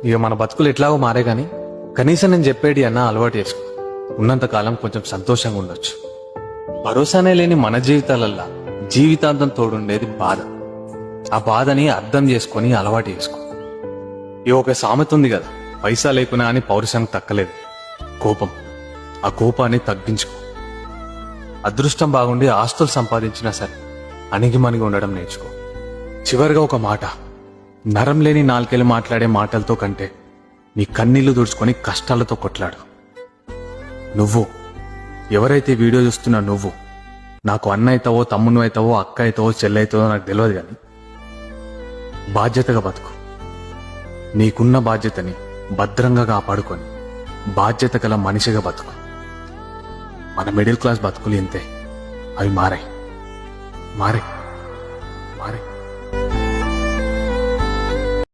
ఇక మన బతుకులు ఎట్లాగో మారే గాని కనీసం నేను చెప్పేది అన్న అలవాటు చేసుకో. ఉన్నంతకాలం కొంచెం సంతోషంగా ఉండొచ్చు. భరోసానే లేని మన జీవితాలల్లా జీవితాంతం తోడుండేది బాధ. ఆ బాధని అర్థం చేసుకొని అలవాటు చేసుకో. ఈ ఒక సామెత ఉంది కదా, పైసా లేకున్నా అని పౌరుషానికి తక్కలేదు కోపం. ఆ కోపాన్ని తగ్గించుకో. అదృష్టం బాగుండి ఆస్తులు సంపాదించినా సరే అణిగిమణిగి ఉండడం నేర్చుకో. చివరిగా ఒక మాట, నరం లేని నాలుకేళ్ళు మాట్లాడే మాటలతో కంటే నీ కన్నీళ్లు తుడుచుకొని కష్టాలతో కొట్లాడు. నువ్వు ఎవరైతే వీడియో చూస్తున్నా నువ్వు నాకు అన్న అవుతావో, తమ్మును అవుతావో, అక్క అవుతావో, చెల్లి అవుతావో నాకు తెలియదు, కానీ బాధ్యతగా బతుకు. నీకున్న బాధ్యతని భద్రంగా కాపాడుకొని బాధ్యత గల మనిషిగా బతుకు. మన మిడిల్ క్లాస్ బతుకులు ఇంతే, అవి మారాయి.